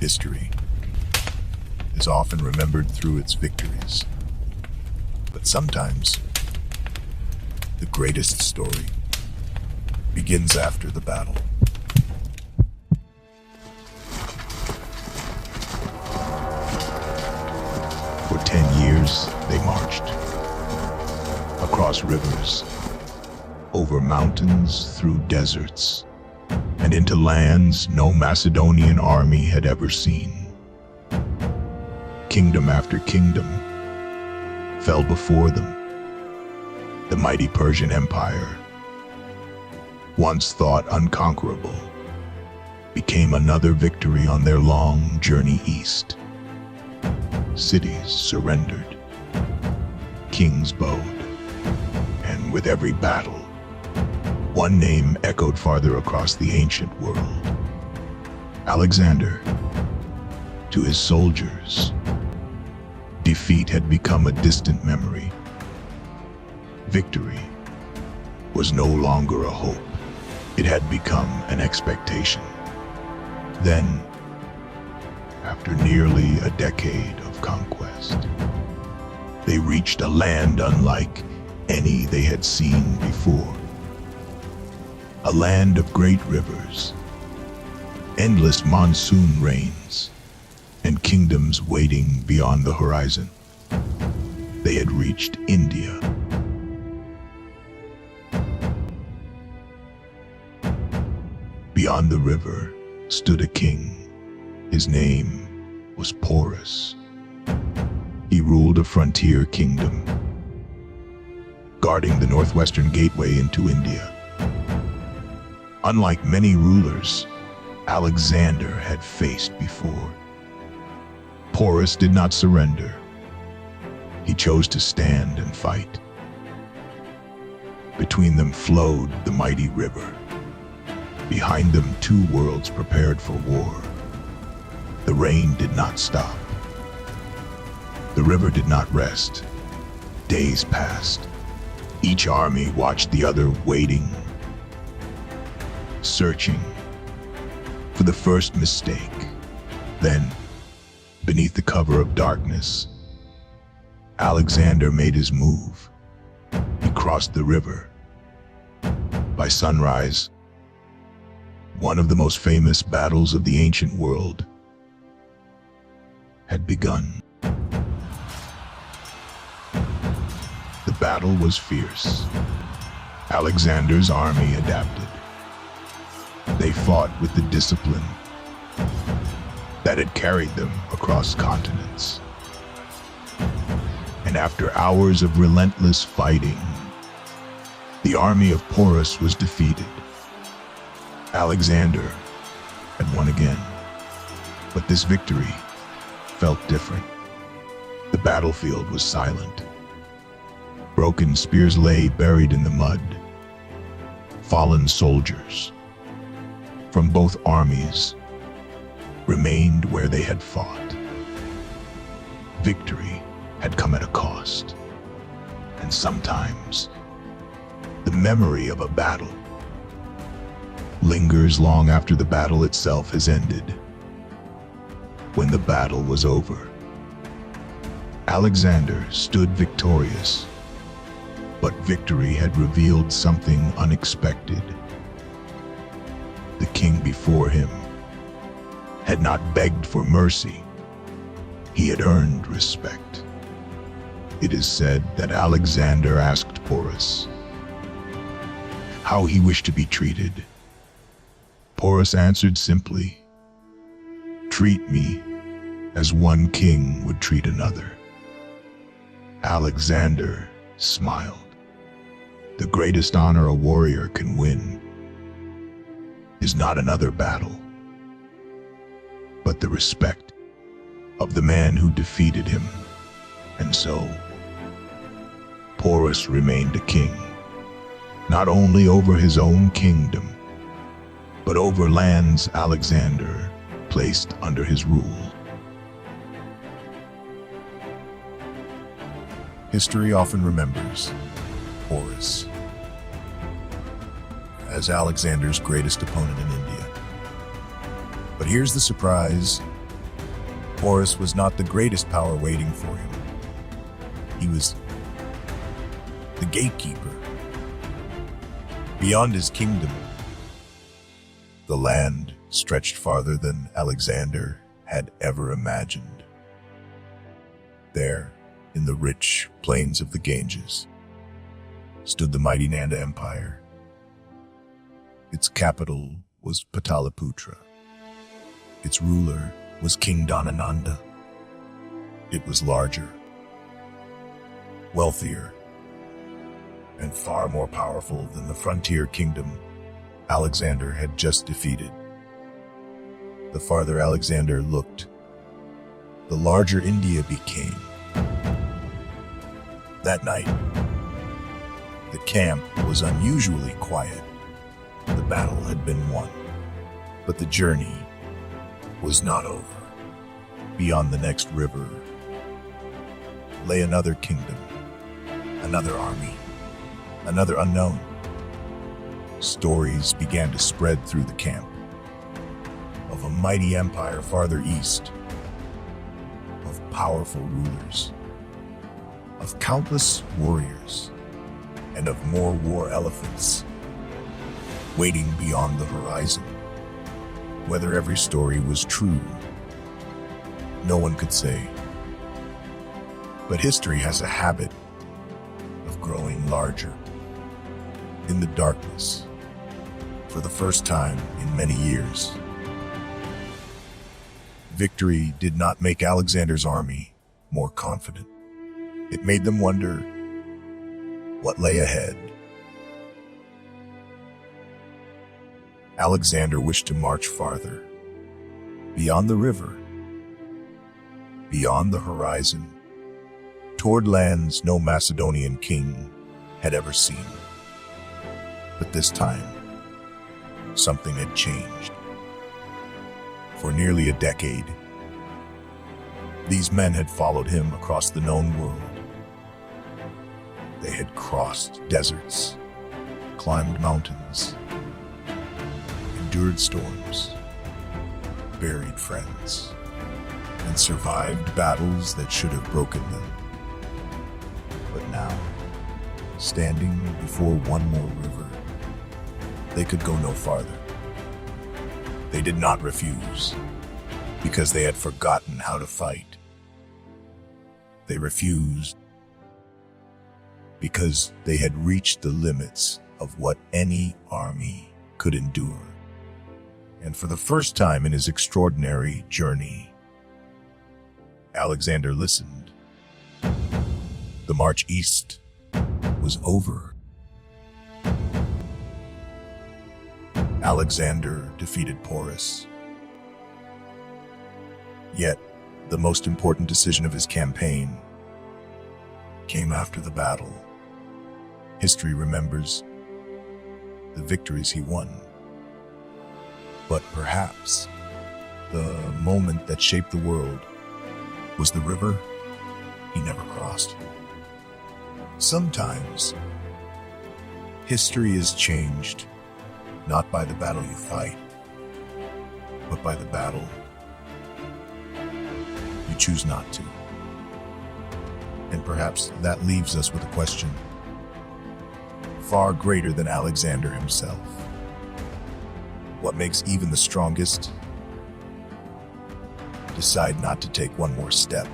History is often remembered through its victories, but sometimes the greatest story begins after the battle. For 10 years, they marched across rivers, over mountains, through deserts, and into lands no Macedonian army had ever seen. Kingdom after kingdom fell before them. The mighty Persian Empire, once thought unconquerable, became another victory on their long journey east. Cities surrendered, kings bowed, and with every battle, one name echoed farther across the ancient world. Alexander. To his soldiers, defeat had become a distant memory. Victory was no longer a hope. It had become an expectation. Then, after nearly a decade of conquest, they reached a land unlike any they had seen before. A land of great rivers, endless monsoon rains, and kingdoms waiting beyond the horizon. They had reached India. Beyond the river stood a king. His name was Porus. He ruled a frontier kingdom, guarding the northwestern gateway into India. Unlike many rulers Alexander had faced before, Porus did not surrender. He chose to stand and fight. Between them flowed the mighty river. Behind them, two worlds prepared for war. The rain did not stop. The river did not rest. Days passed. Each army watched the other, waiting, searching for the first mistake. Then, beneath the cover of darkness, Alexander made his move. He crossed the river. By sunrise, one of the most famous battles of the ancient world had begun. The battle was fierce. Alexander's army adapted. They fought with the discipline that had carried them across continents. And after hours of relentless fighting, the army of Porus was defeated. Alexander had won again, but this victory felt different. The battlefield was silent. Broken spears lay buried in the mud. Fallen soldiers from both armies remained where they had fought. Victory had come at a cost, and sometimes the memory of a battle lingers long after the battle itself has ended. When the battle was over, Alexander stood victorious, but victory had revealed something unexpected. The king before him had not begged for mercy. He had earned respect. It is said that Alexander asked Porus how he wished to be treated. Porus answered simply, "Treat me as one king would treat another." Alexander smiled. The greatest honor a warrior can win is not another battle, but the respect of the man who defeated him. And so, Porus remained a king, not only over his own kingdom, but over lands Alexander placed under his rule. History often remembers Porus as Alexander's greatest opponent in India. But here's the surprise: Porus was not the greatest power waiting for him. He was the gatekeeper. Beyond his kingdom, the land stretched farther than Alexander had ever imagined. There, in the rich plains of the Ganges, stood the mighty Nanda Empire. Its capital was Pataliputra. Its ruler was King Nanda. It was larger, wealthier, and far more powerful than the frontier kingdom Alexander had just defeated. The farther Alexander looked, the larger India became. That night, the camp was unusually quiet. The battle had been won, but the journey was not over. Beyond the next river lay another kingdom, another army, another unknown. Stories began to spread through the camp of a mighty empire farther east, of powerful rulers, of countless warriors, and of more war elephants waiting beyond the horizon. Whether every story was true, no one could say. But history has a habit of growing larger. In the darkness, for the first time in many years, victory did not make Alexander's army more confident. It made them wonder what lay ahead. Alexander wished to march farther, beyond the river, beyond the horizon, toward lands no Macedonian king had ever seen. But this time, something had changed. For nearly a decade, these men had followed him across the known world. They had crossed deserts, climbed mountains, endured storms, buried friends, and survived battles that should have broken them. But now, standing before one more river, they could go no farther. They did not refuse, because they had forgotten how to fight. They refused because they had reached the limits of what any army could endure. And for the first time in his extraordinary journey, Alexander listened. The march east was over. Alexander defeated Porus. Yet, the most important decision of his campaign came after the battle. History remembers the victories he won. But perhaps the moment that shaped the world was the river he never crossed. Sometimes, history is changed not by the battle you fight, but by the battle you choose not to. And perhaps that leaves us with a question far greater than Alexander himself. What makes even the strongest decide not to take one more step?